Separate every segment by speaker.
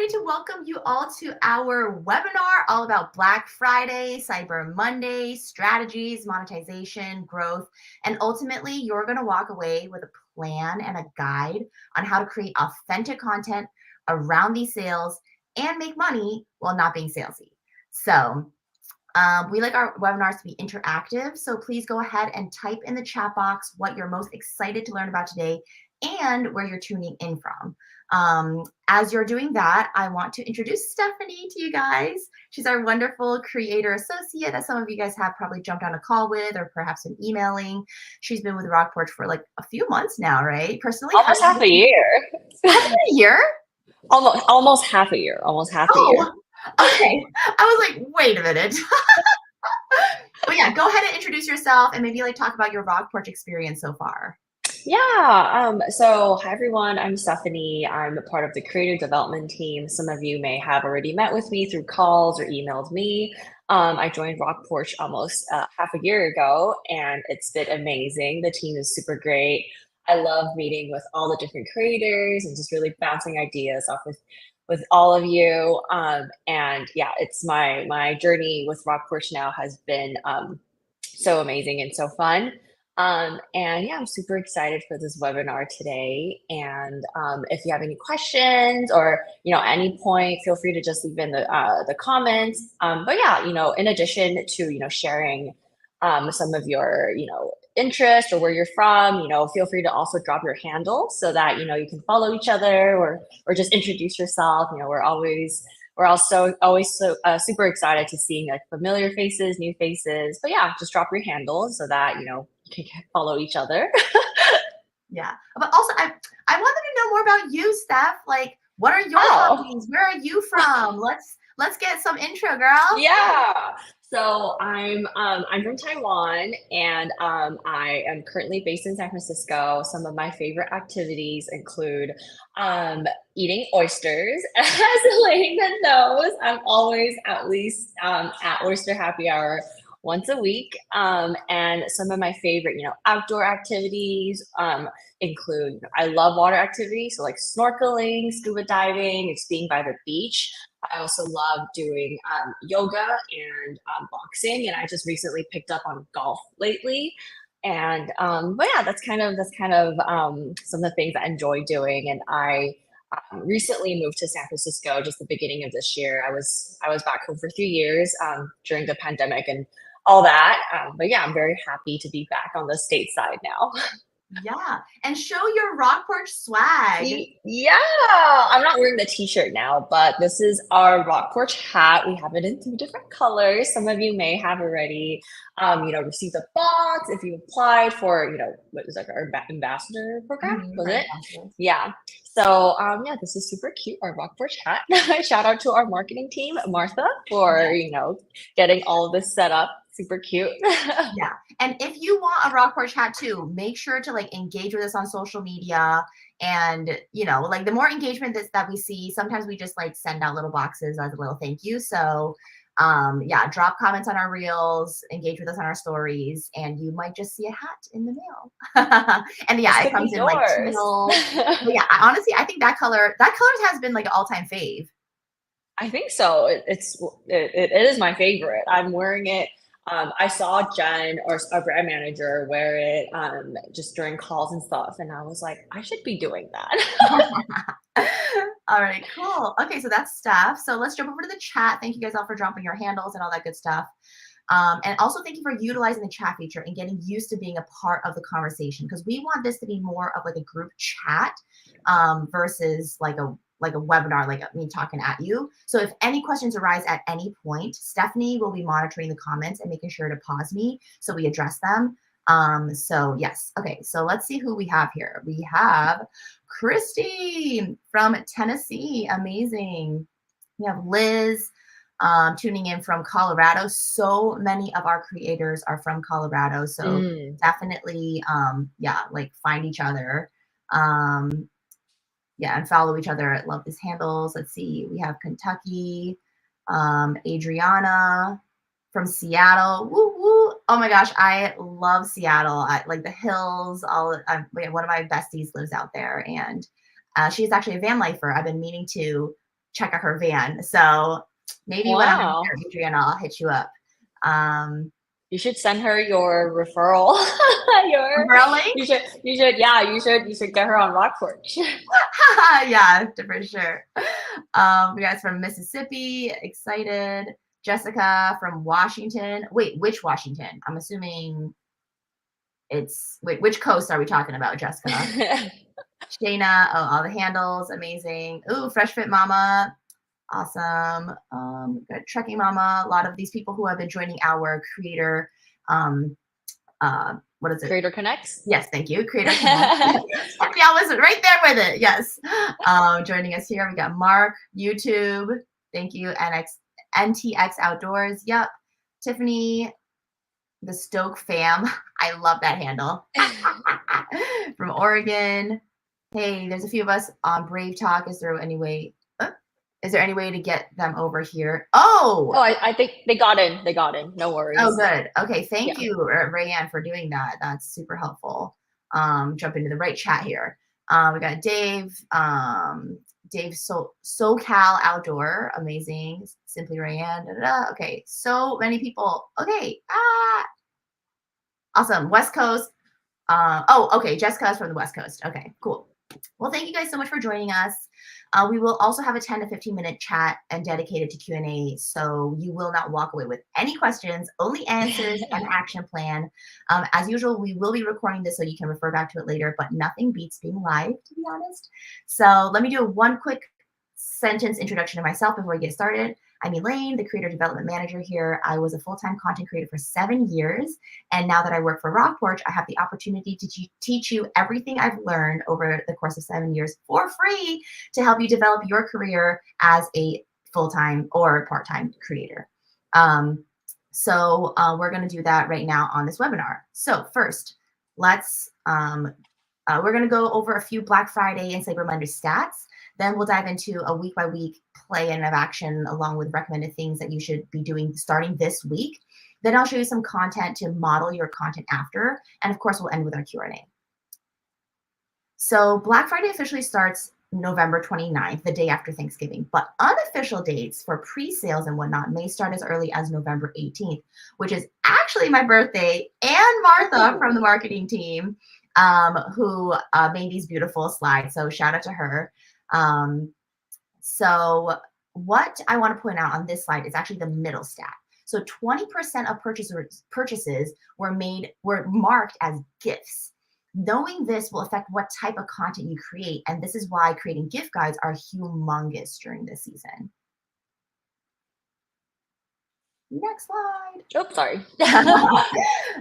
Speaker 1: ready to welcome you all to our webinar all about Black Friday, Cyber Monday, strategies, monetization, growth, and ultimately you're going to walk away with a plan and a guide on how to create authentic content around these sales and make money while not being salesy. So we like our webinars to be interactive, so please go ahead and type in the chat box what you're most excited to learn about today and where you're tuning in from. As you're doing that, I want to introduce Stephanie to you guys. She's our wonderful creator associate that some of you guys have probably jumped on a call with or perhaps been emailing. She's been with RockPorch for like a few months now, right? Personally,
Speaker 2: almost half a year.
Speaker 1: Half a year?
Speaker 2: Almost half a year. Almost half a year.
Speaker 1: Okay. I was like, wait a minute. But yeah, go ahead and introduce yourself and maybe like talk about your RockPorch experience so far.
Speaker 2: Yeah. So hi everyone. I'm Stephanie. I'm a part of the creative development team. Some of you may have already met with me through calls or emailed me. I joined RockPorch almost half a year ago, and it's been amazing. The team is super great. I love meeting with all the different creators and just really bouncing ideas off with all of you. And yeah, it's my journey with RockPorch now has been so amazing and so fun. And yeah, I'm super excited for this webinar today. And if you have any questions or, at any point, feel free to just leave in the comments. But yeah, in addition to, sharing some of your, interest or where you're from, feel free to also drop your handle so that, you can follow each other or just introduce yourself. We're also always so super excited to seeing like familiar faces, new faces. But yeah, just drop your handle so that, you can follow each other.
Speaker 1: Yeah. But also I wanted to know more about you, Steph. Like, what are your hobbies? Where are you from? Let's get some intro, girl.
Speaker 2: Yeah. So I'm from Taiwan, and I am currently based in San Francisco. Some of my favorite activities include eating oysters. As Elaine knows, I'm always at least at oyster happy hour once a week. And some of my favorite, outdoor activities include, I love water activities, so like snorkeling, scuba diving, it's being by the beach. I also love doing yoga and boxing, and I just recently picked up on golf lately. And but yeah, that's kind of some of the things I enjoy doing. And I recently moved to San Francisco just the beginning of this year. I was back home for 3 years during the pandemic and all that. But yeah, I'm very happy to be back on the stateside now.
Speaker 1: Yeah, and show your RockPorch swag.
Speaker 2: Yeah, I'm not wearing the t-shirt now, but this is our RockPorch hat. We have it in 2 different colors. Some of you may have already, received a box if you applied for, what is like our ambassador program, was it? Yeah. So, yeah, this is super cute, our RockPorch hat. Shout out to our marketing team, Martha, for, getting all of this set up. Super cute.
Speaker 1: Yeah. And if you want a RockPorch hat too, make sure to like engage with us on social media. And, like the more engagement that we see, sometimes we just like send out little boxes as a little thank you. So yeah, drop comments on our reels, engage with us on our stories, and you might just see a hat in the mail. And yeah, it comes in like teal. But yeah, honestly, I think that color has been like an all-time fave.
Speaker 2: I think so. It is my favorite. I'm wearing it. I saw Jen, or our brand manager, wear it just during calls and stuff, and I was like, I should be doing that.
Speaker 1: All right, cool. Okay, so that's Steph. So let's jump over to the chat. Thank you guys all for dropping your handles and all that good stuff. And also thank you for utilizing the chat feature and getting used to being a part of the conversation, because we want this to be more of like a group chat versus like a webinar, like me talking at you. So if any questions arise at any point, Stephanie will be monitoring the comments and making sure to pause me so we address them. So yes. Okay, so let's see who we have here. We have Christy from Tennessee. Amazing. We have Liz tuning in from Colorado. So many of our creators are from Colorado. So definitely, yeah, like find each other. Yeah, and follow each other. I love these handles. Let's see. We have Kentucky, Adriana from Seattle. Woo woo! Oh my gosh, I love Seattle. I like the hills. One of my besties lives out there, and she's actually a van lifer. I've been meaning to check out her van. So maybe when I'm in there, Adriana, I'll hit you up.
Speaker 2: You should send her your referral.
Speaker 1: Referral link?
Speaker 2: You should get her on RockPorch.
Speaker 1: Yeah, for sure. We got from Mississippi, excited. Jessica from Washington. Wait, which Washington? I'm assuming it's, wait, which coast are we talking about, Jessica? Shayna, oh, all the handles, amazing. Ooh, Fresh Fit Mama, awesome. Got Trekking Mama, a lot of these people who have been joining our creator, what is it?
Speaker 2: Creator Connects?
Speaker 1: Yes, thank you. Creator Connects. I was right there with it. Yes. Joining us here, we got Mark, YouTube. Thank you. NTX Outdoors. Yep. Tiffany, the Stoke fam. I love that handle. From Oregon. Hey, there's a few of us on Brave Talk. Is there any way to get them over here? Oh,
Speaker 2: I think they got in. No worries.
Speaker 1: Oh, good. Okay, thank you, Rayanne, for doing that. That's super helpful. Jump into the right chat here. We got Dave. Dave SoCal Outdoor, amazing. Simply Rayanne. Okay, so many people. Okay, awesome. West Coast. Okay. Jessica's from the West Coast. Okay, cool. Well, thank you guys so much for joining us. We will also have a 10 to 15 minute chat and dedicated to Q&A. So you will not walk away with any questions, only answers and action plan. As usual, we will be recording this so you can refer back to it later, but nothing beats being live, to be honest. So let me do one quick sentence introduction to myself before we get started. I'm Elaine, the Creator Development Manager here. I was a full-time content creator for 7 years. And now that I work for RockPorch, I have the opportunity to teach you everything I've learned over the course of 7 years for free to help you develop your career as a full-time or part-time creator. So we're going to do that right now on this webinar. So first, let's we're going to go over a few Black Friday and Cyber Monday stats. Then we'll dive into a week-by-week plan of action along with recommended things that you should be doing starting this week. Then I'll show you some content to model your content after. And of course, we'll end with our Q&A. So Black Friday officially starts November 29th, the day after Thanksgiving. But unofficial dates for pre-sales and whatnot may start as early as November 18th, which is actually my birthday, and Martha from the marketing team who made these beautiful slides. So shout out to her. So what I want to point out on this slide is actually the middle stat. So 20% of purchases were marked as gifts. Knowing this will affect what type of content you create, and this is why creating gift guides are humongous during this season. Next slide.
Speaker 2: Oh, sorry.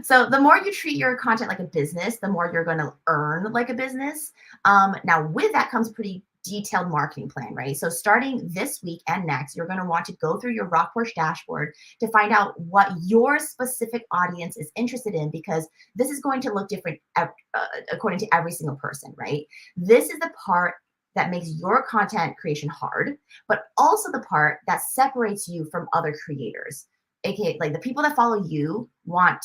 Speaker 1: So the more you treat your content like a business, the more you're going to earn like a business. Now with that comes a pretty detailed marketing plan, right? So starting this week and next, you're going to want to go through your RockPorch dashboard to find out what your specific audience is interested in, because this is going to look different according to every single person, right? This is the part that makes your content creation hard, but also the part that separates you from other creators. AKA, like the people that follow you want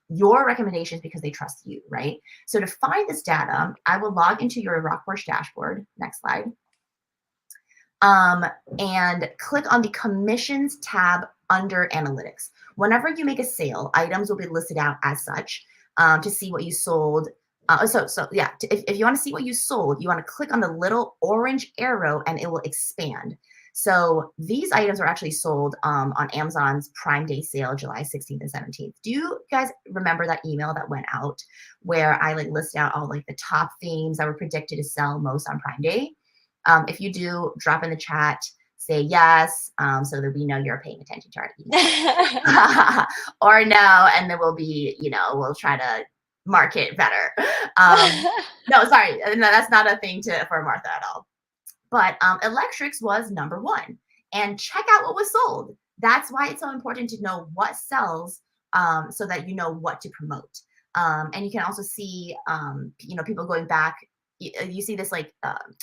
Speaker 1: your recommendations because they trust you, right? So to find this data, I will log into your RockPorch dashboard. Next slide. And click on the commissions tab under analytics. Whenever you make a sale, items will be listed out as such to see what you sold. If you want to see what you sold, you want to click on the little orange arrow and it will expand. So these items are actually sold on Amazon's Prime Day sale, July 16th and 17th. Do you guys remember that email that went out where I listed out all the top themes that were predicted to sell most on Prime Day? If you do, drop in the chat, say yes, so that we know you're paying attention to our email. Or no, and then we'll be, we'll try to market better. No, sorry, no, that's not a thing for Martha at all. But electrics was number 1. And check out what was sold. That's why it's so important to know what sells so that you know what to promote. And you can also see, people going back. You see this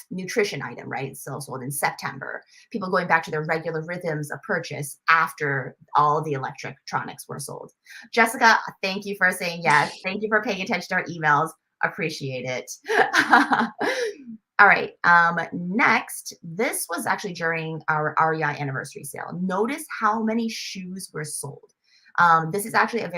Speaker 1: nutrition item, right? So sold in September. People going back to their regular rhythms of purchase after all the electronics were sold. Jessica, thank you for saying yes. Thank you for paying attention to our emails. Appreciate it. All right. Next, this was actually during our REI anniversary sale. Notice how many shoes were sold. This is actually a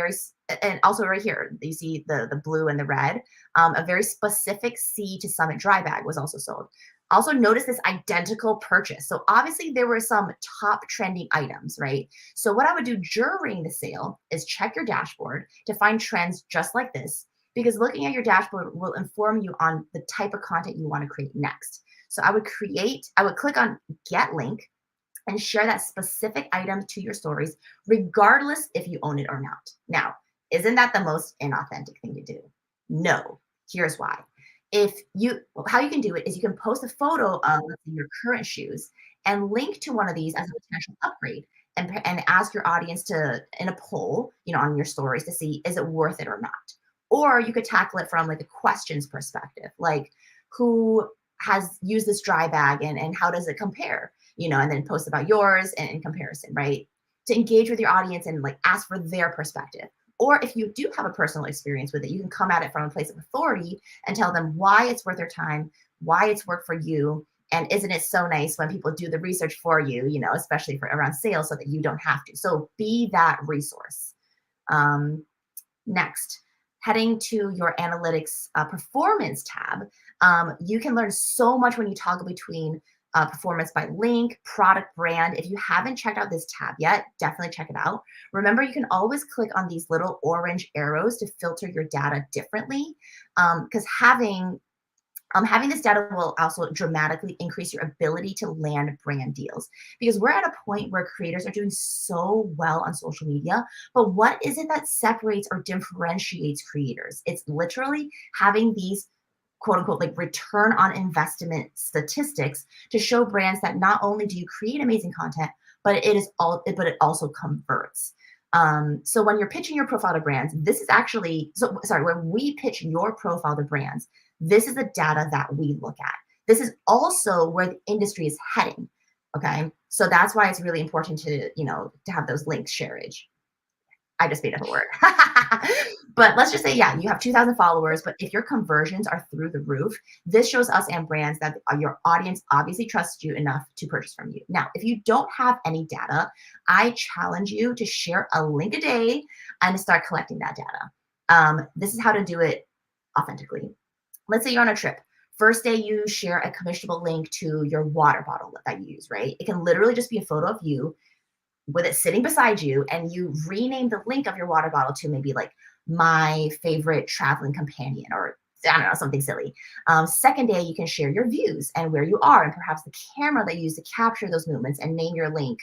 Speaker 1: and also right here, you see the blue and the red. A very specific Sea to Summit dry bag was also sold. Also notice this identical purchase. So obviously there were some top trending items, right? So what I would do during the sale is check your dashboard to find trends just like this, because looking at your dashboard will inform you on the type of content you want to create next. So I would click on get link and share that specific item to your stories, regardless if you own it or not. Now, isn't that the most inauthentic thing to do? No. Here's why. How you can do it is you can post a photo of your current shoes and link to one of these as a potential upgrade, and ask your audience to, in a poll, on your stories, to see, is it worth it or not? Or you could tackle it from like a questions perspective, like who has used this dry bag and how does it compare? And then post about yours and in comparison, right? To engage with your audience and like ask for their perspective. Or if you do have a personal experience with it, you can come at it from a place of authority and tell them why it's worth their time, why it's worked for you. And isn't it so nice when people do the research for you, especially for around sales, so that you don't have to. So be that resource. Next, heading to your analytics performance tab, you can learn so much when you toggle between performance by link, product, brand. If you haven't checked out this tab yet, definitely check it out. Remember, you can always click on these little orange arrows to filter your data differently, because having this data will also dramatically increase your ability to land brand deals, because we're at a point where creators are doing so well on social media. But what is it that separates or differentiates creators? It's literally having these quote unquote like return on investment statistics to show brands that not only do you create amazing content, but it also converts. So when you're pitching your profile to brands, this is actually, when we pitch your profile to brands, this is the data that we look at. This is also where the industry is heading. Okay. So that's why it's really important to have those links shareage. I just made up a word. But let's just say, yeah, you have 2,000 followers, but if your conversions are through the roof, this shows us and brands that your audience obviously trusts you enough to purchase from you. Now, if you don't have any data, I challenge you to share a link a day and to start collecting that data. This is how to do it authentically. Let's say you're on a trip. First day, you share a commissionable link to your water bottle that you use, right? It can literally just be a photo of you with it sitting beside you, and you rename the link of your water bottle to maybe like my favorite traveling companion, or I don't know, something silly. Second day, you can share your views and where you are and perhaps the camera that you use to capture those movements, and name your link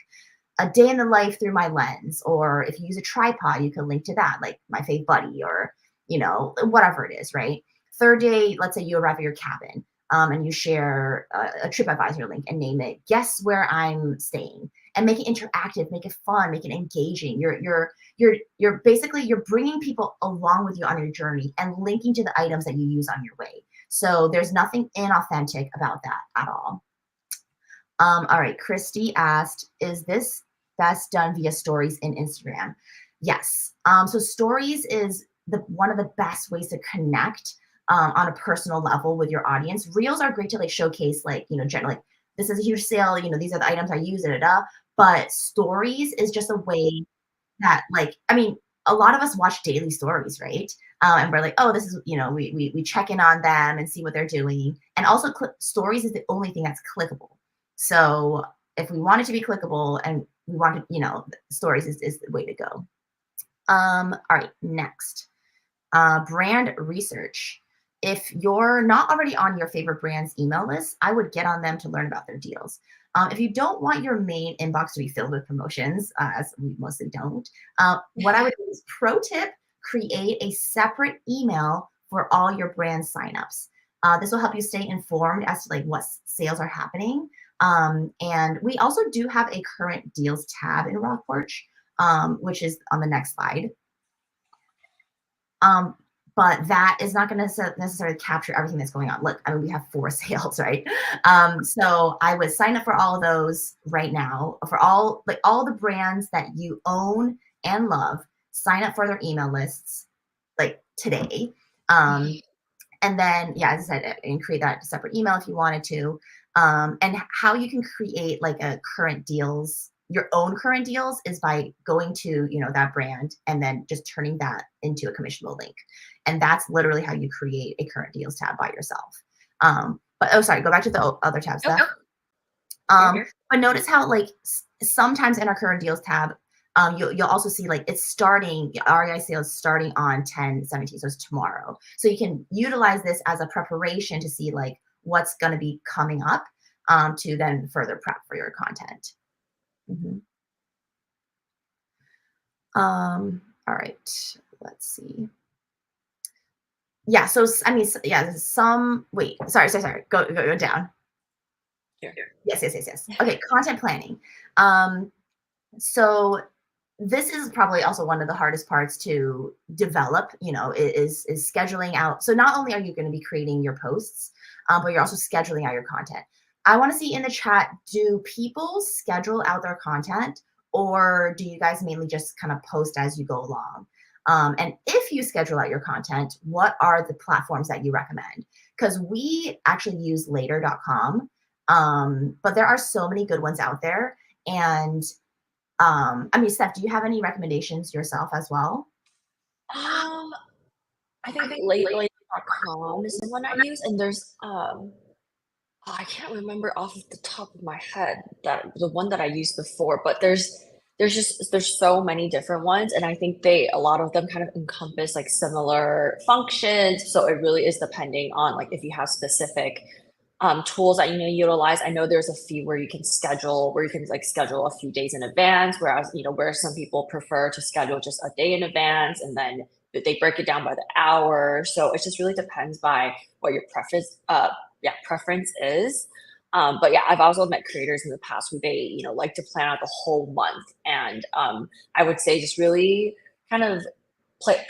Speaker 1: a day in the life through my lens. Or if you use a tripod, you can link to that, like my fave buddy, or whatever it is, right? Third day, let's say you arrive at your cabin, and you share a TripAdvisor link and name it "Guess Where I'm Staying," and make it interactive, make it fun, make it engaging. You're basically bringing people along with you on your journey and linking to the items that you use on your way. So there's nothing inauthentic about that at all. All right, Christy asked, is this best done via stories in Instagram? Yes. So stories is one of the best ways to connect on a personal level with your audience. Reels are great to like showcase, like, generally, this is a huge sale, these are the items I use, but stories is just a way that, like, I mean, a lot of us watch daily stories, right? And we're like, oh, this is, we check in on them and see what they're doing. And also stories is the only thing that's clickable. So if we want it to be clickable and we want to, stories is the way to go. All right, next, brand research. If you're not already on your favorite brand's email list, I would get on them to learn about their deals. If you don't want your main inbox to be filled with promotions, as we mostly don't, what I would do is, pro tip, create a separate email for all your brand signups. This will help you stay informed as to like what sales are happening. And we also do have a current deals tab in RockPorch, which is on the next slide. But that is not going to necessarily capture everything that's going on. Look, I mean, we have 4 sales, right? So I would sign up for all of those right now, for all the brands that you own and love. Sign up for their email lists like today. And then, yeah, as I said, and create that separate email if you wanted to. And how you can create like a current deals, your own current deals, is by going to, that brand and then just turning that into a commissionable link. And that's literally how you create a current deals tab by yourself. But oh, sorry, go back to the other tabs.
Speaker 2: Okay.
Speaker 1: But notice how like sometimes in our current deals tab, you'll also see like it's starting, REI sales starting on 10/17, so it's tomorrow. So you can utilize this as a preparation to see like what's going to be coming up, to then further prep for your content. All right, let's see. Yeah, so I mean, yeah, wait, sorry, go down.
Speaker 2: Here.
Speaker 1: Yes. Okay, content planning. So this is probably also one of the hardest parts to develop, is scheduling out. So not only are you going to be creating your posts, but you're also scheduling out your content. I want to see in the chat, do people schedule out their content, or do you guys mainly just kind of post as you go along? And if you schedule out your content, what are the platforms that you recommend? Because we actually use later.com, but there are so many good ones out there. And I mean, Steph, do you have any recommendations yourself as well?
Speaker 2: I think lately.com is the one I use, and there's I can't remember off the top of my head that the one that I used before, but there's so many different ones, and I think a lot of them kind of encompass like similar functions. So it really is depending on like if you have specific tools that you may utilize. I know there's a few where you can schedule a few days in advance, whereas where some people prefer to schedule just a day in advance and then they break it down by the hour. So it just really depends by what your preference is. But yeah, I've also met creators in the past who they like to plan out the whole month, and I would say just really kind of play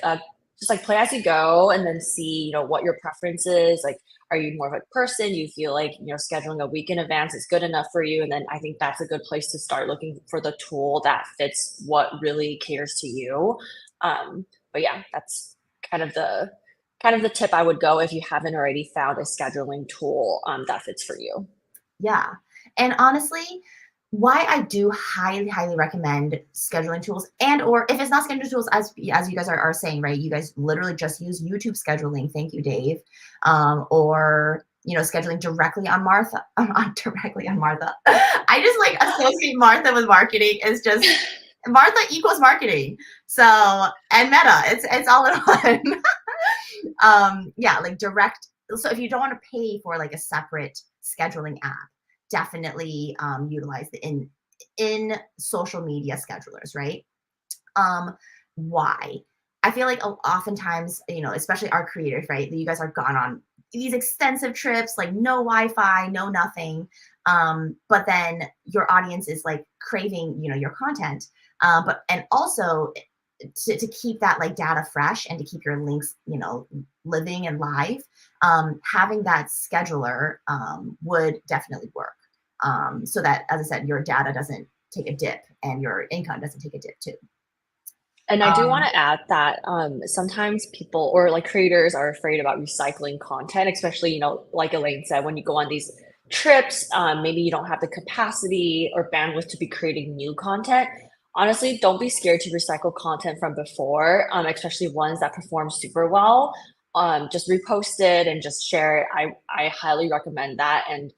Speaker 2: play as you go, and then see what your preference is. Like, are you more of a person, you feel like scheduling a week in advance is good enough for you? And then I think that's a good place to start looking for the tool that fits what really caters to you. But yeah, that's kind of the tip I would go if you haven't already found a scheduling tool that fits for you.
Speaker 1: Yeah. And honestly, why I do highly, highly recommend scheduling tools, and or if it's not scheduling tools, as you guys are saying, right? You guys literally just use YouTube scheduling. Thank you, Dave. Or scheduling directly on Martha. Directly on Martha. I just like associate Martha with marketing. It's just Martha equals marketing. So, and Meta, it's all in one. Yeah, like direct. So if you don't want to pay for like a separate scheduling app, definitely utilize the in social media schedulers, right? Why? I feel like oftentimes, especially our creators, right? You guys are gone on these extensive trips, like no Wi-Fi, no nothing. But then your audience is like craving, your content. And also to keep that like data fresh and to keep your links, living and live, having that scheduler would definitely work. So that, as I said, your data doesn't take a dip and your income doesn't take a dip too.
Speaker 2: And I do want to add that sometimes people or like creators are afraid about recycling content, especially, like Elaine said, when you go on these trips, maybe you don't have the capacity or bandwidth to be creating new content. Honestly, don't be scared to recycle content from before, especially ones that perform super well. Just repost it and just share it. I highly recommend that. And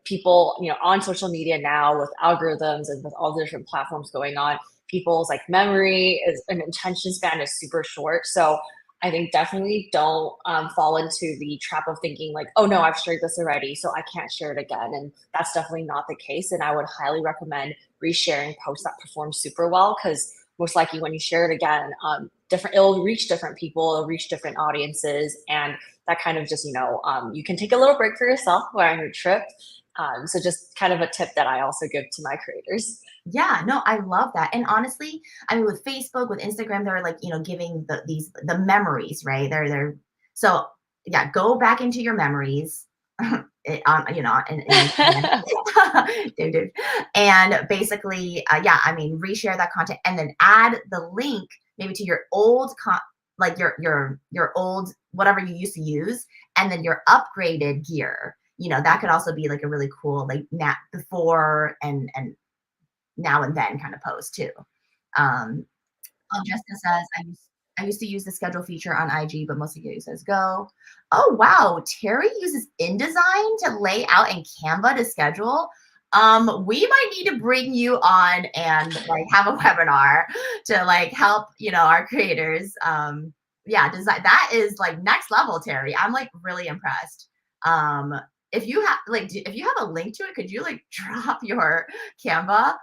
Speaker 2: people, on social media now with algorithms and with all the different platforms going on, people's like memory and attention span is super short. So I think definitely don't fall into the trap of thinking like, oh no, I've shared this already, so I can't share it again. And that's definitely not the case. And I would highly recommend resharing posts that perform super well, because most likely when you share it again, it'll reach different people, it'll reach different audiences, and that kind of just, you can take a little break for yourself while on your trip. So just kind of a tip that I also give to my creators.
Speaker 1: Yeah, no, I love that. And honestly, I mean, with Facebook, with Instagram, they're like, giving the memories, right? So yeah, go back into your memories, and dude. And basically, yeah, I mean, reshare that content and then add the link maybe to your old like your old whatever you used to use, and then your upgraded gear. That could also be like a really cool like before and now and then kind of post too. Um, Jessica says, I used to use the schedule feature on IG, but mostly uses Go. Oh, wow. Terry uses InDesign to lay out in Canva to schedule. We might need to bring you on and like have a webinar to like help, our creators. Yeah, design that is like next level, Terry. I'm like really impressed. If you have if you have a link to it, could you like drop your Canva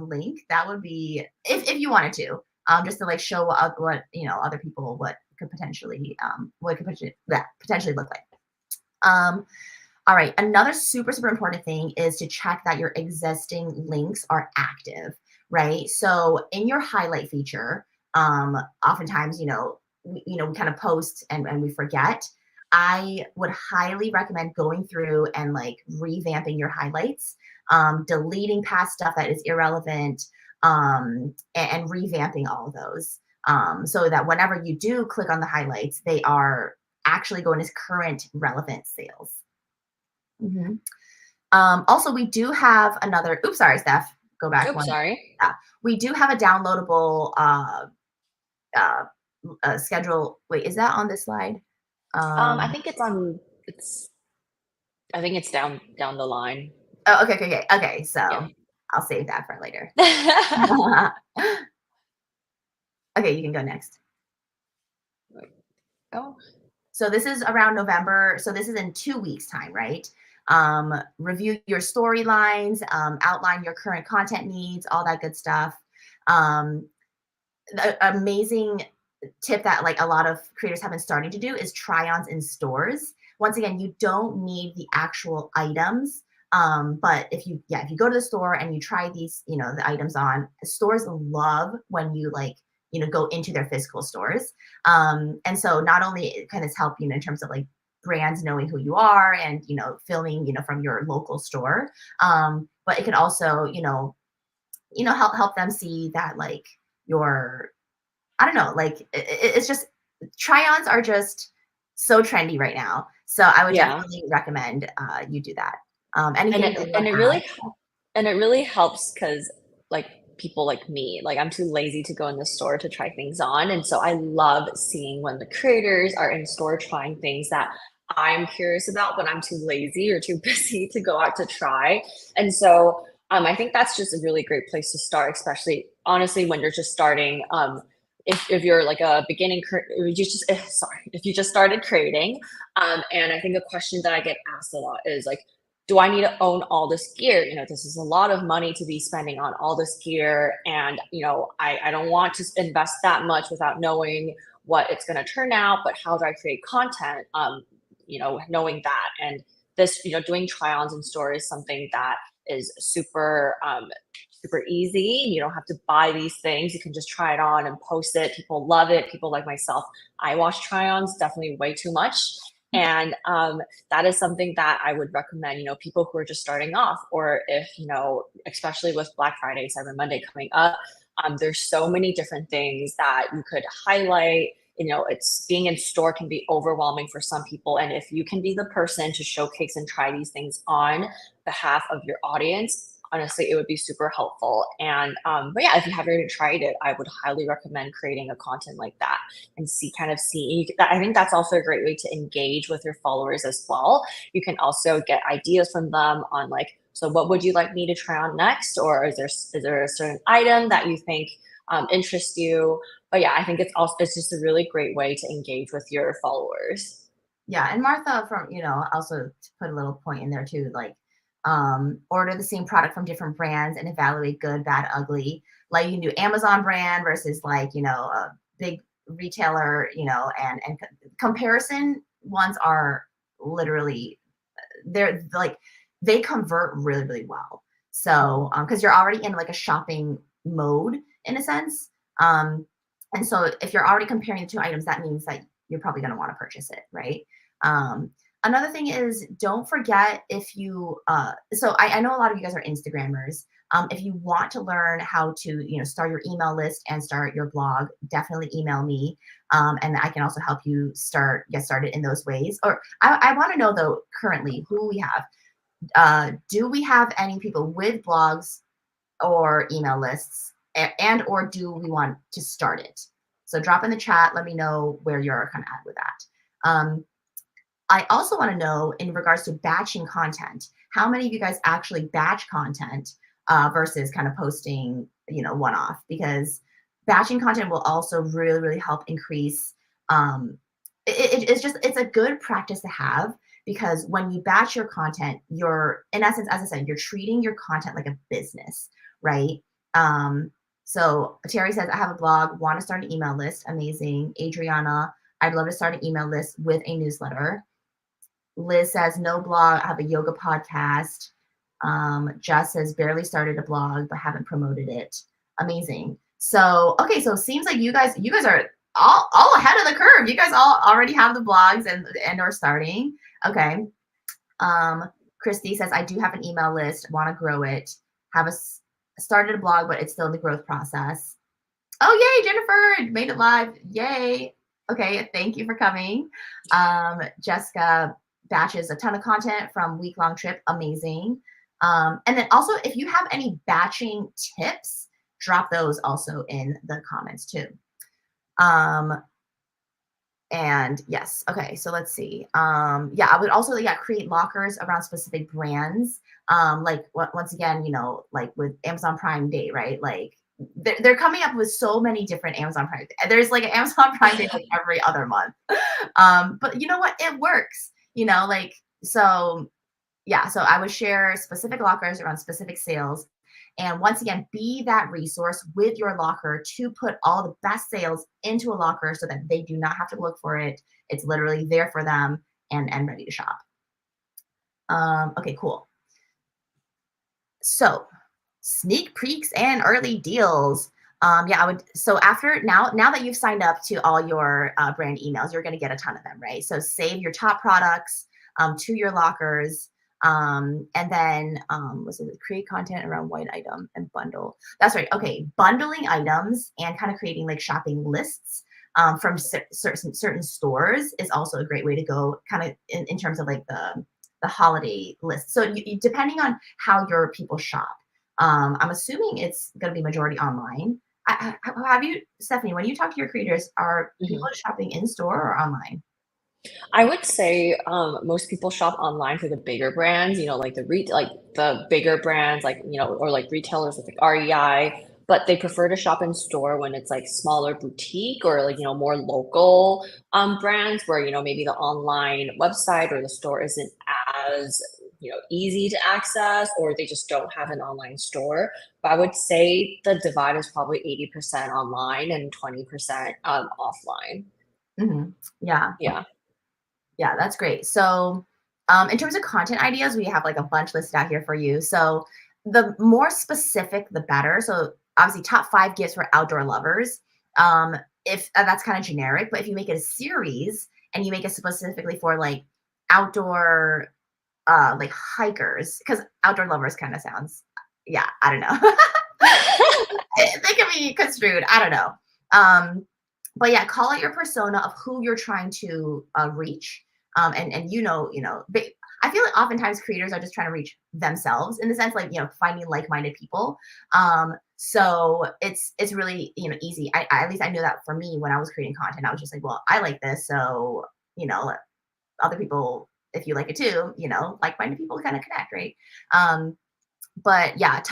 Speaker 1: link? That would be if you wanted to just to like show what other people what could potentially potentially look like. All right, another super important thing is to check that your existing links are active, right? So in your highlight feature, oftentimes we kind of post and we forget. I would highly recommend going through and like revamping your highlights, deleting past stuff that is irrelevant, and revamping all of those, so that whenever you do click on the highlights, they are actually going to current relevant sales. Mm-hmm. Also, we do have another. Oops, sorry, Steph. Go back.
Speaker 2: Oops, sorry.
Speaker 1: Yeah, we do have a downloadable schedule. Wait, is that on this slide?
Speaker 2: I think it's on. I think it's down the line.
Speaker 1: Oh, okay. So
Speaker 2: Yeah.
Speaker 1: I'll save that for later. Okay, you can go next.
Speaker 2: Oh.
Speaker 1: So this is around November. So this is in 2 weeks' time, right? Review your storylines, outline your current content needs, all that good stuff. The amazing tip that like a lot of creators have been starting to do is try-ons in stores. Once again, you don't need the actual items. But if you go to the store and you try these, the items on, stores love when you like, go into their physical stores. And so not only it kind of help, in terms of like brands knowing who you are and, filming, from your local store. But it could also, help them see that like I don't know, like it's just try-ons are just so trendy right now. So I would definitely recommend you do that. Anything that you want to add?
Speaker 2: And it really helps because like people like me, like I'm too lazy to go in the store to try things on. And so I love seeing when the creators are in store trying things that I'm curious about, but I'm too lazy or too busy to go out to try. And so I think that's just a really great place to start, especially honestly when you're just starting. If you're like a beginning, if you just started creating, and I think a question that I get asked a lot is like, do I need to own all this gear? This is a lot of money to be spending on all this gear. And, I don't want to invest that much without knowing what it's going to turn out, but how do I create content? Knowing that. And this, doing try-ons in store is something that is super, super easy. You don't have to buy these things. You can just try it on and post it. People love it. People like myself, I watch try-ons definitely way too much. And that is something that I would recommend, people who are just starting off, or if, especially with Black Friday, Cyber Monday coming up, there's so many different things that you could highlight. It's being in store can be overwhelming for some people. And if you can be the person to showcase and try these things on behalf of your audience, honestly, it would be super helpful. And but yeah, if you haven't already tried it, I would highly recommend creating a content like that and I think that's also a great way to engage with your followers as well. You can also get ideas from them on like, so what would you like me to try on next? Or is there a certain item that you think interests you? But yeah, I think it's just a really great way to engage with your followers.
Speaker 1: Yeah, and Martha also to put a little point in there too, like order the same product from different brands and evaluate good, bad, ugly. Like you can do Amazon brand versus like, a big retailer, and comparison ones are literally, they're like, they convert really, really well. So, because you're already in like a shopping mode in a sense. And so if you're already comparing the two items, that means that you're probably going to want to purchase it, right? Another thing is don't forget if you, so I know a lot of you guys are Instagrammers. If you want to learn how to, start your email list and start your blog, definitely email me. And I can also help you get started in those ways. Or I want to know though, currently who we have. Do we have any people with blogs or email lists, and or do we want to start it? So drop in the chat. Let me know where you're kind of at with that. I also want to know in regards to batching content, how many of you guys actually batch content versus kind of posting, one-off? Because batching content will also really, really help increase. It's a good practice to have, because when you batch your content, you're, in essence, as I said, you're treating your content like a business, right? So Terry says, I have a blog, want to start an email list. Amazing. Adriana, I'd love to start an email list with a newsletter. Liz says, no blog, I have a yoga podcast. Jess says, barely started a blog, but haven't promoted it. Amazing. So, okay, so it seems like you guys are all ahead of the curve. You guys all already have the blogs and are starting. Okay. Christy says, I do have an email list, want to grow it. Started a blog, but it's still in the growth process. Oh, yay, Jennifer, made it live. Yay. Okay, thank you for coming. Jessica batches a ton of content from week-long trip. Amazing. And then also, if you have any batching tips, drop those also in the comments too. And yes, okay, so let's see. Yeah, I would also create lockers around specific brands. Like once again, like with Amazon Prime Day, right? Like they're coming up with so many different Amazon Prime. There's like an Amazon Prime Day like every other month. But you know what? It works. So yeah. So I would share specific lockers around specific sales. And once again, be that resource with your locker to put all the best sales into a locker so that they do not have to look for it. It's literally there for them and ready to shop. Okay, cool. So sneak peeks and early deals. Yeah, I would. So after now that you've signed up to all your brand emails, you're going to get a ton of them, right? So save your top products to your lockers. And then create content around one item and bundle. That's right. Okay. Bundling items and kind of creating like shopping lists from certain stores is also a great way to go, kind of in terms of like the holiday list. So depending on how your people shop, I'm assuming it's going to be majority online. Have you, Stephanie, when you talk to your creators, are people shopping in store or online?
Speaker 2: I would say most people shop online for the bigger brands, like the bigger brands, or like retailers with like REI, but they prefer to shop in store when it's like smaller boutique or like, more local brands where, maybe the online website or the store isn't as, easy to access, or they just don't have an online store. But I would say the divide is probably 80% online and 20% offline.
Speaker 1: Mm-hmm. Yeah.
Speaker 2: Yeah.
Speaker 1: Yeah, that's great. So in terms of content ideas, we have like a bunch listed out here for you. So the more specific, the better. So obviously top 5 gifts for outdoor lovers. If that's kind of generic, but if you make it a series and you make it specifically for like outdoor, like hikers, because outdoor lovers kind of sounds, yeah, I don't know. They can be construed. I don't know. But yeah, call out your persona of who you're trying to reach. And I feel like oftentimes creators are just trying to reach themselves, in the sense like, finding like-minded people. So it's really, easy. At least I knew that for me when I was creating content. I was just like, well, I like this, so other people, if you like it too, like-minded people kind of connect, right? But yeah,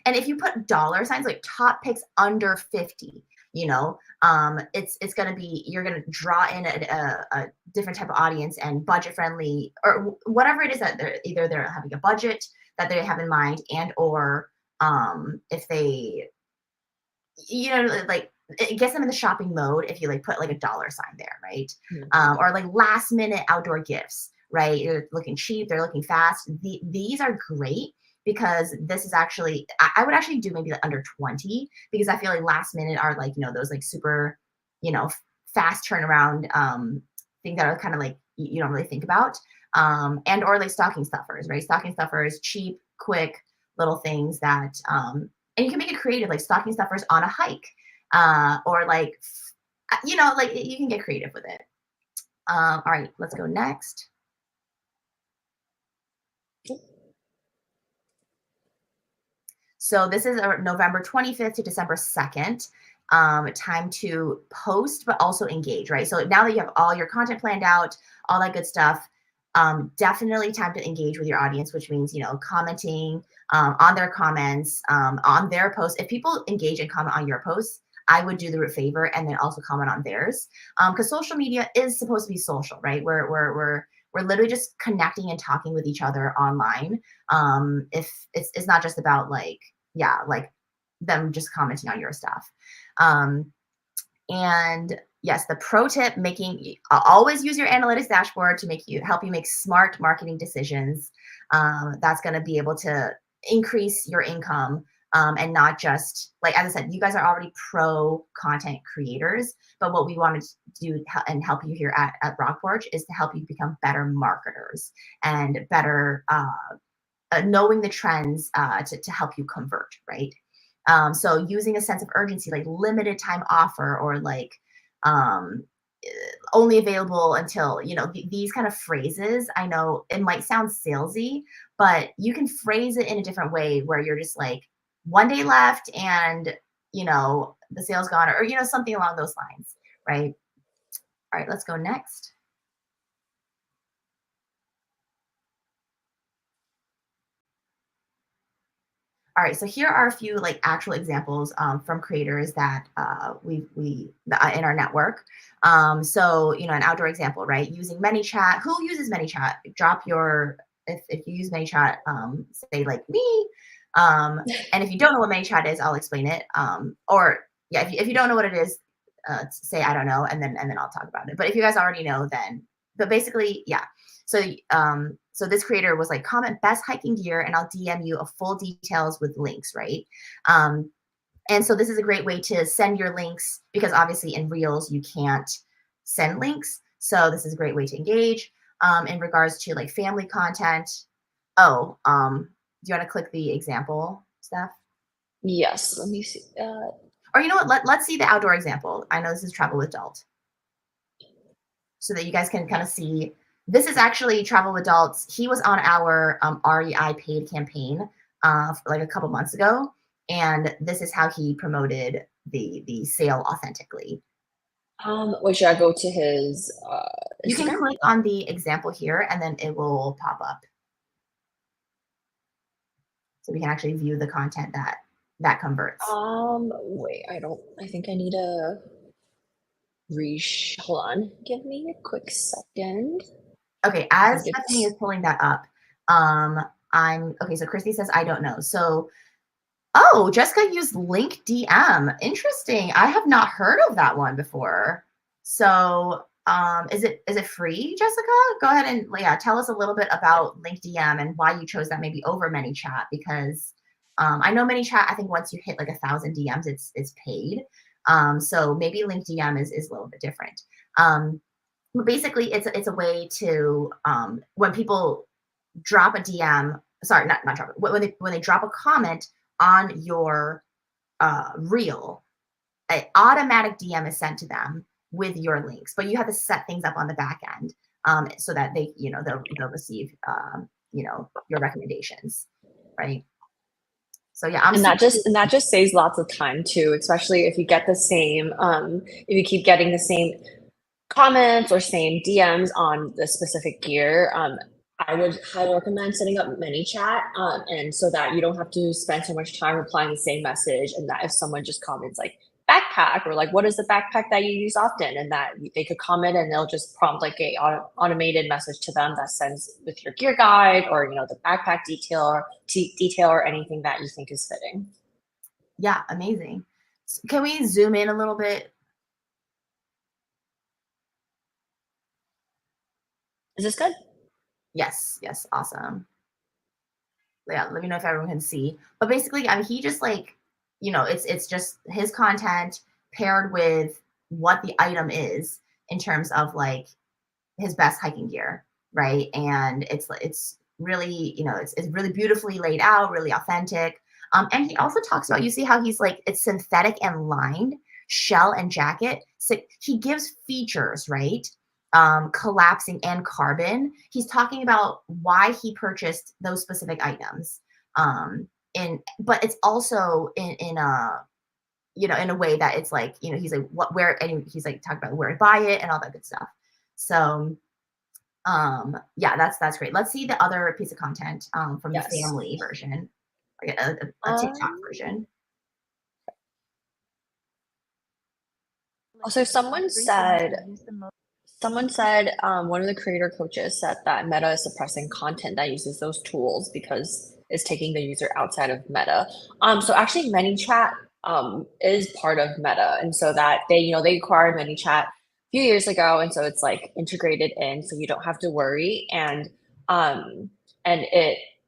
Speaker 1: and if you put dollar signs, like top picks under 50, it's going to be, you're going to draw in a different type of audience, and budget friendly, or whatever it is that they're having a budget that they have in mind, and or if they, like it gets them in the shopping mode if you like put like a dollar sign there, right? Or like last minute outdoor gifts, right? They're looking cheap, they're looking fast. These are great, because this is actually, I would actually do maybe like under 20, because I feel like last minute are like, those like super, fast turnaround things that are kind of like, you don't really think about. And or like stocking stuffers, right? Stocking stuffers, cheap, quick, little things that, and you can make it creative, like stocking stuffers on a hike, or like, like you can get creative with it. All right, let's go next. So this is November 25th to December 2nd. Time to post, but also engage, right? So now that you have all your content planned out, all that good stuff, definitely time to engage with your audience, which means, commenting on their comments, on their posts. If people engage and comment on your posts, I would do the favor and then also comment on theirs. Because social media is supposed to be social, right? We're literally just connecting and talking with each other online. If it's not just about like, yeah, like them just commenting on your stuff. And yes, the pro tip, always use your analytics dashboard to help you make smart marketing decisions. That's going to be able to increase your income. And not just, like, as I said, you guys are already pro content creators, but what we wanted to do and help you here at RockPorch is to help you become better marketers and better knowing the trends to help you convert, right? So using a sense of urgency, like limited time offer, or like only available until, these kind of phrases. I know it might sound salesy, but you can phrase it in a different way where you're just like, 1 day left and, the sale's gone, or, something along those lines, right? All right, let's go next. All right, so here are a few like actual examples from creators that we in our network. So an outdoor example, right? Using ManyChat. Who uses ManyChat? Drop your if you use ManyChat, say like me. And if you don't know what ManyChat is, I'll explain it. Or yeah, if you don't know what it is, say I don't know, and then I'll talk about it. But if you guys already know, then but basically, yeah. So so this creator was like, comment best hiking gear and I'll DM you a full details with links, right? And so this is a great way to send your links, because obviously in Reels you can't send links. So this is a great way to engage. In regards to like family content. Oh, do you want to click the example, Steph?
Speaker 2: Yes, let me see.
Speaker 1: Or you know what? Let's see the outdoor example. I know this is travel with adult, so that you guys can kind of see. This is actually travel with adults. He was on our REI paid campaign like a couple months ago, and this is how he promoted the sale authentically.
Speaker 2: Wait, should I go to his
Speaker 1: You can
Speaker 2: Instagram?
Speaker 1: click on the example here, and then it will pop up, so we can actually view the content that converts.
Speaker 2: Wait, I think I need a hold on. Give me a quick second.
Speaker 1: Okay, as Stephanie is pulling that up, I'm okay. So Christy says, I don't know. So, oh, Jessica used Link DM. Interesting. I have not heard of that one before. So, is it free, Jessica? Go ahead and tell us a little bit about Link DM and why you chose that maybe over ManyChat, because I know ManyChat, I think once you hit like 1,000 DMs, it's paid. So maybe Link DM is a little bit different. Basically, it's a way to when people drop a DM, sorry, not drop it, when they drop a comment on your reel, an automatic DM is sent to them with your links, but you have to set things up on the back end so that they they'll receive your recommendations, right? So yeah,
Speaker 2: and that just saves lots of time too, especially if you get the same if you keep getting the same comments or same DMs on the specific gear. I would highly recommend setting up ManyChat, and so that you don't have to spend so much time replying the same message, and that if someone just comments like backpack or like what is the backpack that you use often, and that they could comment and they'll just prompt like a automated message to them that sends with your gear guide or the backpack detail or anything that you think is fitting.
Speaker 1: Yeah, amazing. Can we zoom in a little bit?
Speaker 2: Is this good?
Speaker 1: Yes, awesome. Yeah, let me know if everyone can see. But basically, I mean, he just like, it's just his content paired with what the item is in terms of like his best hiking gear, right? And it's really, it's really beautifully laid out, really authentic. And he also talks about, you see how he's like, it's synthetic and lined, shell and jacket. So he gives features, right? Collapsing and carbon. He's talking about why he purchased those specific items. But it's also in a, in a way that it's like, he's like, and he's like talking about where to buy it and all that good stuff. So, yeah, that's great. Let's see the other piece of content from the
Speaker 2: Yes.
Speaker 1: family version, like a TikTok version.
Speaker 2: Also, someone said one of the creator coaches said that Meta is suppressing content that uses those tools because it's taking the user outside of Meta. So actually ManyChat is part of Meta, and so that they acquired ManyChat a few years ago, and so it's like integrated in, so you don't have to worry. And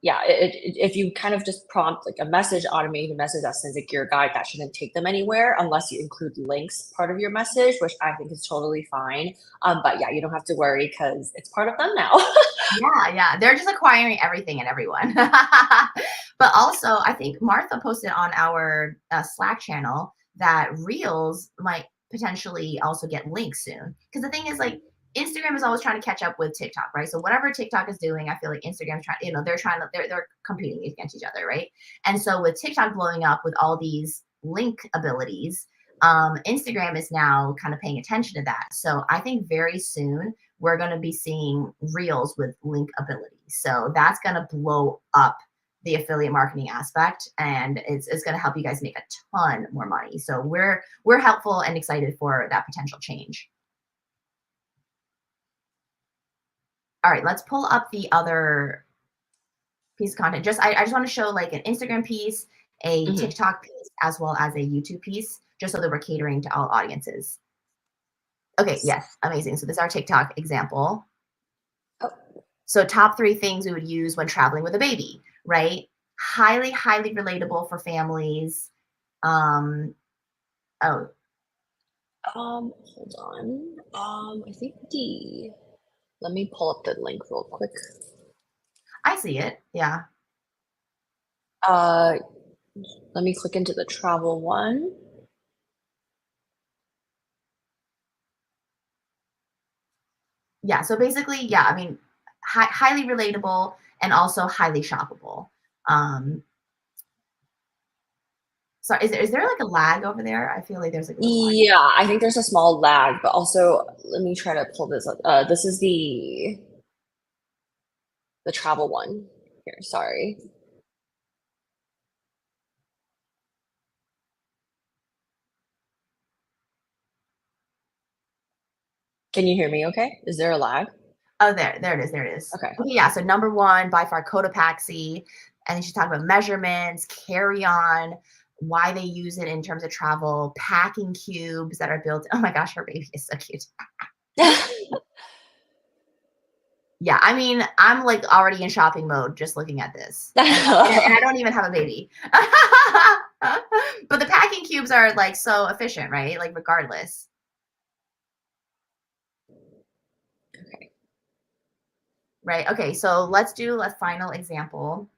Speaker 2: if you kind of just prompt like a message, automated message that sends like your guide, that shouldn't take them anywhere unless you include links part of your message, which I think is totally fine. But yeah, you don't have to worry because it's part of them now.
Speaker 1: Yeah, they're just acquiring everything and everyone. But also, I think Martha posted on our Slack channel that Reels might potentially also get links soon. Because the thing is, like, Instagram is always trying to catch up with TikTok, right? So whatever TikTok is doing, I feel like Instagram's trying, they're competing against each other, right? And so with TikTok blowing up with all these link abilities, Instagram is now kind of paying attention to that. So I think very soon we're going to be seeing Reels with link ability. So that's going to blow up the affiliate marketing aspect, and it's going to help you guys make a ton more money. So we're helpful and excited for that potential change. All right, let's pull up the other piece of content. I just want to show like an Instagram piece, a TikTok piece, as well as a YouTube piece, just so that we're catering to all audiences. Okay, yes, amazing. So this is our TikTok example.
Speaker 2: Oh.
Speaker 1: So top 3 things we would use when traveling with a baby, right? Highly, highly relatable for families.
Speaker 2: Hold on. I think let me pull up the link real quick.
Speaker 1: I see it. Yeah.
Speaker 2: Let me click into the travel one.
Speaker 1: Yeah. So basically, yeah, I mean, highly relatable and also highly shoppable. So is there like a lag over there? I feel like there's like a lag.
Speaker 2: Yeah, I think there's a small lag, but also let me try to pull this up. This is the travel one here. Sorry. Can you hear me okay? Is there a lag?
Speaker 1: Oh, there it is. There it is.
Speaker 2: Okay.
Speaker 1: Yeah. So number 1 by far, Cotopaxi, and then she's talking about measurements, carry on, why they use it in terms of travel, packing cubes that are built. Oh my gosh, her baby is so cute. Yeah, I mean, I'm like already in shopping mode just looking at this, and I don't even have a baby. But the packing cubes are like so efficient, right? Like regardless.
Speaker 2: Okay.
Speaker 1: Right. Okay. So let's do a final example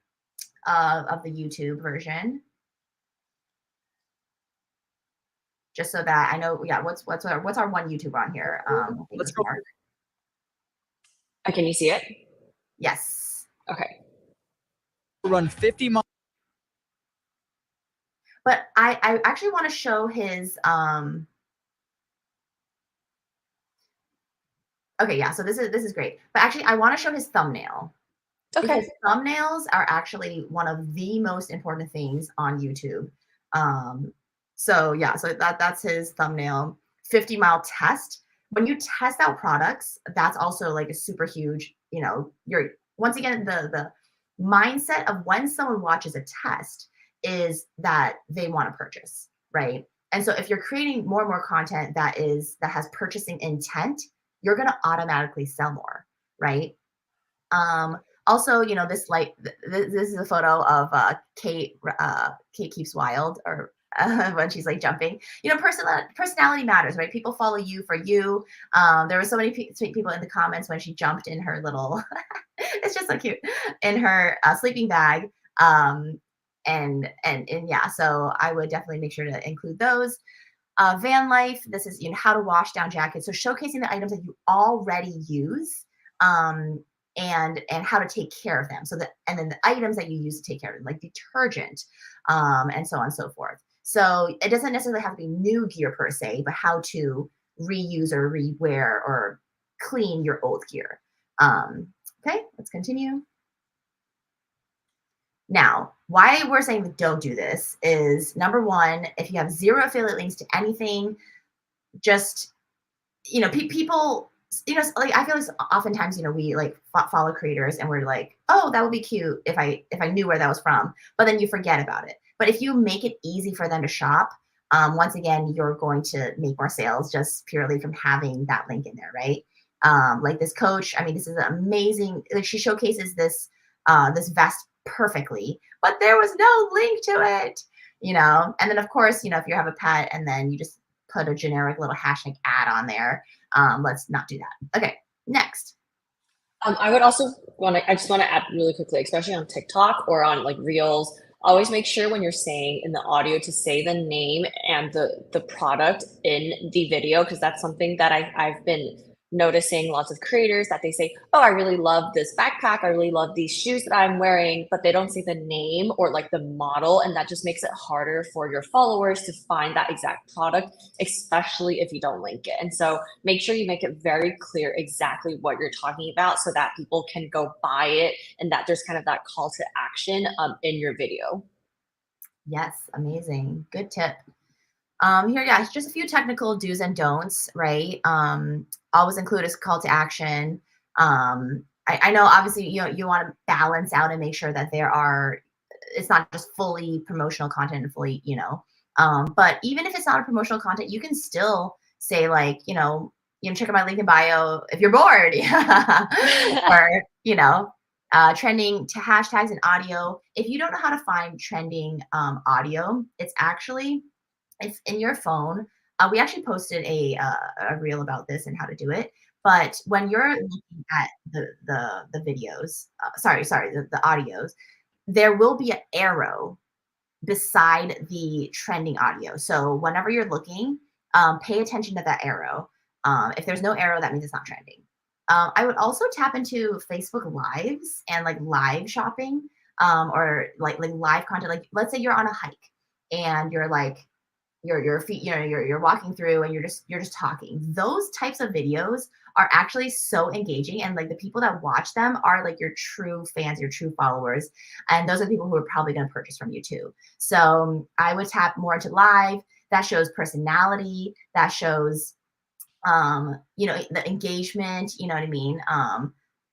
Speaker 1: of the YouTube version, just so that I know. Yeah. What's our one YouTuber on here?
Speaker 2: Let's go. Mark. Can you see it?
Speaker 1: Yes.
Speaker 2: Okay.
Speaker 3: Run 50 miles.
Speaker 1: But I actually want to show his okay, yeah, so this is great. But actually I want to show his thumbnail.
Speaker 2: Okay.
Speaker 1: Because thumbnails are actually one of the most important things on YouTube. So yeah, so that's his thumbnail. 50-mile test. When you test out products, that's also like a super huge, you're once again the mindset of when someone watches a test is that they want to purchase, right? And so if you're creating more and more content that has purchasing intent, you're going to automatically sell more, right? Also, this is a photo of Kate Keeps Wild, or when she's like jumping. Personality matters, right? People follow you for you. There were so many sweet people in the comments when she jumped in her little, it's just so cute, in her sleeping bag. And yeah, so I would definitely make sure to include those. Van life, this is how to wash down jackets. So showcasing the items that you already use, and how to take care of them. And then the items that you use to take care of them, like detergent, and so on and so forth. So it doesn't necessarily have to be new gear per se, but how to reuse or rewear or clean your old gear. Okay, let's continue. Now, why we're saying don't do this is, number one, if you have 0 affiliate links to anything, just, people, like, I feel like oftentimes, we like follow creators and we're like, oh, that would be cute if I knew where that was from, but then you forget about it. But if you make it easy for them to shop, once again, you're going to make more sales just purely from having that link in there, right? Like this coach, I mean, this is amazing. Like, she showcases this vest perfectly, but there was no link to it, and then of course, if you have a pet and then you just put a generic little hashtag ad on there, let's not do that. Okay, next.
Speaker 2: I just want to add really quickly, especially on TikTok or on like Reels, always make sure when you're saying in the audio to say the name and the product in the video, because that's something that I've been noticing lots of creators that they say, oh, I really love this backpack, I really love these shoes that I'm wearing, but they don't say the name or like the model, and that just makes it harder for your followers to find that exact product, especially if you don't link it. And so make sure you make it very clear exactly what you're talking about so that people can go buy it and that there's kind of that call to action in your video.
Speaker 1: Yes, amazing, good tip. Here, yeah, it's just a few technical do's and don'ts, right? Always include a call to action. I know obviously you want to balance out and make sure that it's not just fully promotional content and fully, but even if it's not a promotional content, you can still say like, check out my link in bio if you're bored, or, trending to hashtags and audio. If you don't know how to find trending audio, it's actually, it's in your phone. We actually posted a reel about this and how to do it. But when you're looking at the videos, the audios, there will be an arrow beside the trending audio. So whenever you're looking, pay attention to that arrow. If there's no arrow, that means it's not trending. I would also tap into Facebook Lives and like live shopping, or like live content. Like, let's say you're on a hike and you're like, your feet, you're walking through and you're just talking. Those types of videos are actually so engaging, and like the people that watch them are like your true fans, your true followers, and those are the people who are probably going to purchase from you too. So I would tap more into live. That shows personality, that shows the engagement, you know what I mean?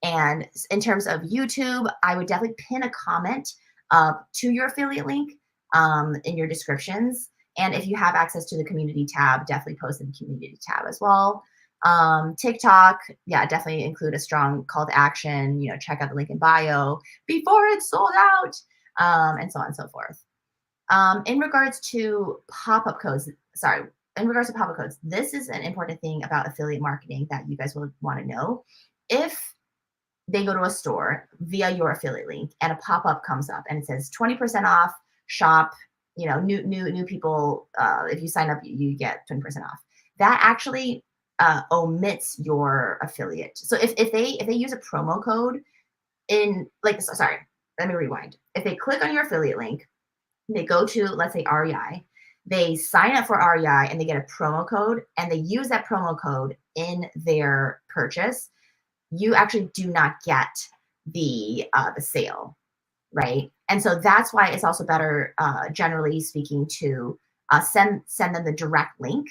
Speaker 1: And in terms of YouTube, I would definitely pin a comment to your affiliate link in your descriptions. And if you have access to the community tab, definitely post in the community tab as well. TikTok, yeah, definitely include a strong call to action, check out the link in bio before it's sold out, and so on and so forth. In regards to pop-up codes, this is an important thing about affiliate marketing that you guys will want to know. If they go to a store via your affiliate link and a pop-up comes up and it says 20% off, shop, new people, if you sign up, you get 20% off. That actually omits your affiliate. So if they use a promo code let me rewind. If they click on your affiliate link, they go to, let's say, REI, they sign up for REI and they get a promo code and they use that promo code in their purchase, you actually do not get the sale, right? And so that's why it's also better, generally speaking, to send them the direct link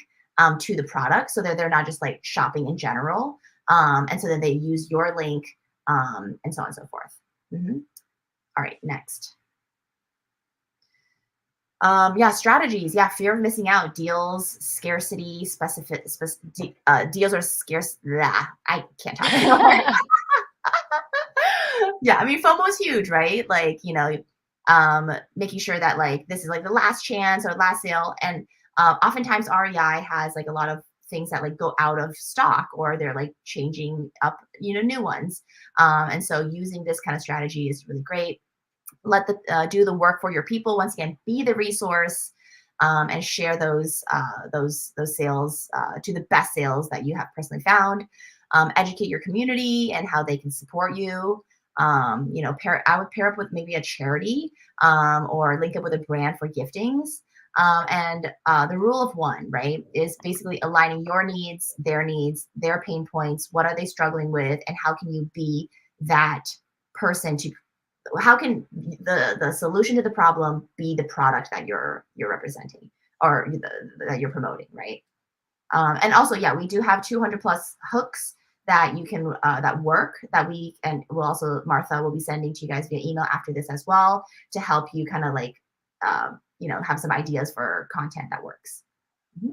Speaker 1: to the product, so that they're not just like shopping in general. And so then they use your link, and so on and so forth. All right, next. Strategies. Yeah, fear of missing out, deals, scarcity, deals are scarce. Blah, I can't talk. Yeah, I mean, FOMO is huge, right? Like, making sure that like this is like the last chance or last sale. And oftentimes REI has like a lot of things that like go out of stock, or they're like changing up, new ones. And so using this kind of strategy is really great. Let the do the work for your people. Once again, be the resource, and share those sales to the best sales that you have personally found. Educate your community and how they can support you. I would pair up with maybe a charity, or link up with a brand for giftings. And the rule of one, right, is basically aligning your needs, their pain points. What are they struggling with, and how can you be that person to? How can the solution to the problem be the product that you're representing, or that you're promoting, right? And also, yeah, we do have 200 plus hooks that you can that work, that we, and we'll also, Martha will be sending to you guys via email after this as well, to help you kind of like have some ideas for content that works. Mm-hmm.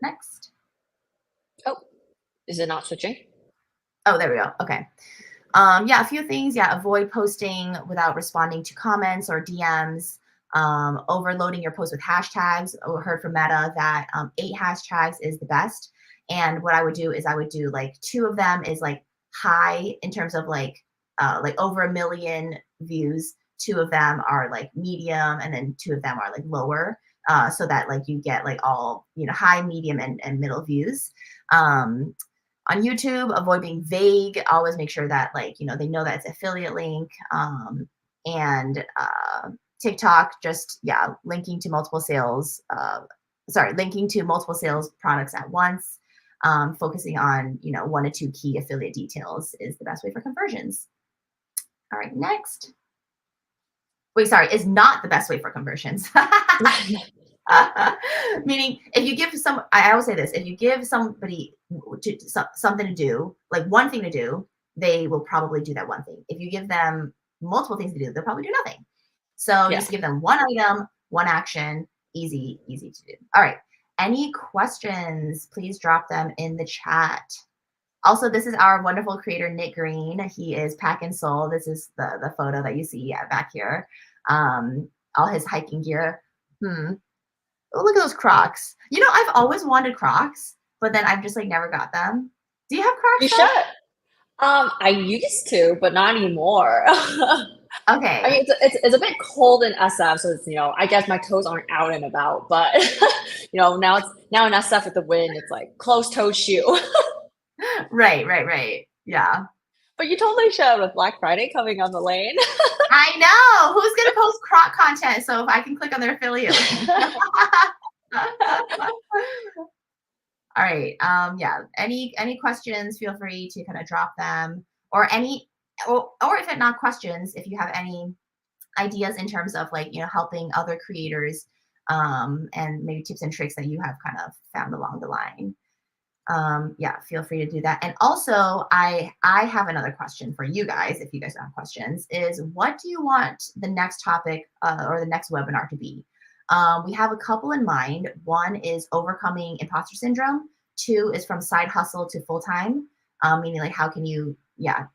Speaker 1: Next.
Speaker 2: Oh, is it not switching?
Speaker 1: Oh, there we go. Okay. Yeah, a few things. Yeah, avoid posting without responding to comments or DMs. Overloading your post with hashtags. I heard from Meta that 8 hashtags is the best. And what I would do is I would do like 2 of them is like high in terms of like over 1 million views. 2 of them are like medium, and then 2 of them are like lower. So that like you get like all high, medium, and middle views. On YouTube, avoid being vague. Linking make sure that like they know that it's affiliate link. And TikTok, just linking to multiple sales. Linking to multiple sales products at once. Focusing on 1 to 2 key affiliate details is the best way for conversions. All right, next. Wait, sorry, is not the best way for conversions. Meaning, if you give I always say this: if you give somebody something to do, like one thing to do, they will probably do that one thing. If you give them multiple things to do, they'll probably do nothing. So just give them one item, one action, easy to do. All right. Any questions? Please drop them in the chat. Also, this is our wonderful creator, Nick Green. He is Pack and Soul. This is the photo that you see back here. All his hiking gear. Oh, look at those Crocs. I've always wanted Crocs, but then I've just like never got them. Do you have Crocs?
Speaker 2: You should. I used to, but not anymore.
Speaker 1: Okay.
Speaker 2: I mean, it's a bit cold in SF, so it's I guess my toes aren't out and about, but now in SF with the wind, it's like closed-toed shoe.
Speaker 1: Right. Yeah.
Speaker 2: But you totally should with Black Friday coming on the lane.
Speaker 1: I know. Who's gonna post Croc content? So if I can click on their affiliate. All right. Yeah. Any questions? Feel free to kind of drop them, or if it's not questions, if you have any ideas in terms of like helping other creators, and maybe tips and tricks that you have kind of found along the line. Feel free to do that. And also, I have another question for you guys, if you guys have questions, is what do you want the next topic or the next webinar to be? We have a couple in mind. 1 is overcoming imposter syndrome. 2 is from side hustle to full-time, meaning like how can you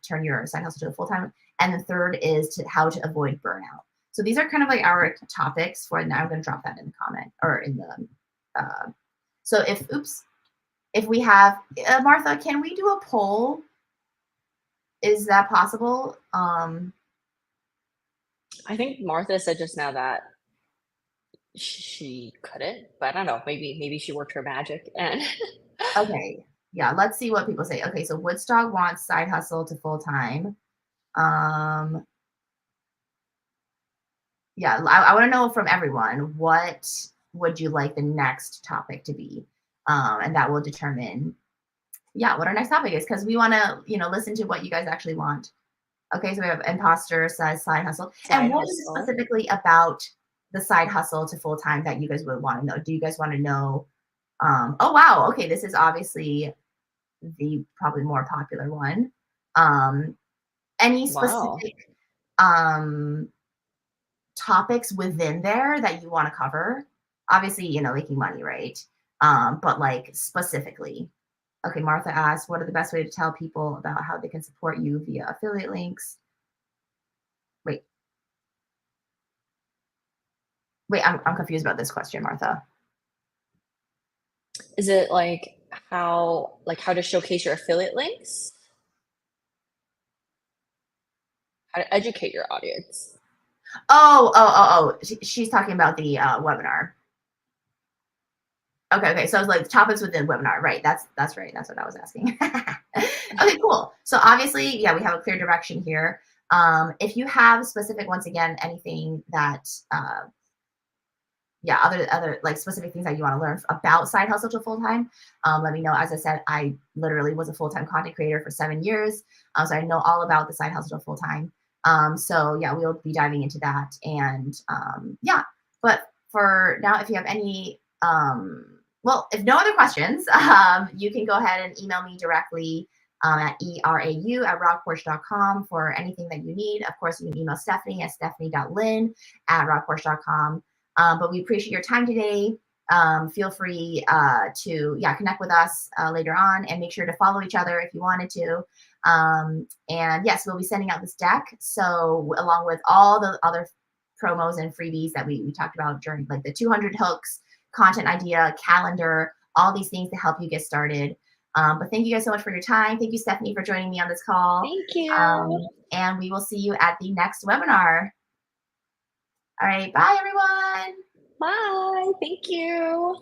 Speaker 1: turn your side hustle to a full-time. And the 3rd is how to avoid burnout. So these are kind of like our topics for now. I'm going to drop that in the comment or in the so if we have Martha, can we do a poll? Is that possible?
Speaker 2: I think Martha said just now that she couldn't, but I don't know. Maybe she worked her magic and.
Speaker 1: Okay. Yeah. Let's see what people say. Okay. So Woodstock wants side hustle to full time. Yeah. I want to know from everyone, what would you like the next topic to be? And that will determine, what our next topic is, because we want to, listen to what you guys actually want. Okay, so we have imposter says side hustle. And what is it specifically about the side hustle to full time that you guys would want to know? Do you guys want to know? Oh wow, okay, this is obviously the probably more popular one. Any specific topics within there that you want to cover? Obviously, making money, right? But like specifically. Okay, Martha asks, what are the best way to tell people about how they can support you via affiliate links? Wait, I'm confused about this question, Martha.
Speaker 2: Is it like how to showcase your affiliate links? How to educate your audience?
Speaker 1: Oh. She's talking about the webinar. Okay. So it's like topics within webinar, right? That's right. That's what I was asking. Okay, cool. So obviously, yeah, we have a clear direction here. If you have specific, once again, anything that, other like specific things that you want to learn about side hustle to full time, let me know. As I said, I literally was a full time content creator for 7 years, so I know all about the side hustle to full time. So yeah, we'll be diving into that, and yeah. But for now, if you have any, well, if no other questions, you can go ahead and email me directly at erau@rockporch.com for anything that you need. Of course, you can email Stephanie at stephanie.lin@rockporch.com. But we appreciate your time today. Feel free to connect with us later on, and make sure to follow each other if you wanted to. And yes, we'll be sending out this deck. So along with all the other promos and freebies that we talked about during, like the 200 hooks, content idea, calendar, all these things to help you get started. But thank you guys so much for your time. Thank you, Stephanie, for joining me on this call.
Speaker 2: Thank you.
Speaker 1: And we will see you at the next webinar. All right. Bye, everyone.
Speaker 2: Bye. Thank you.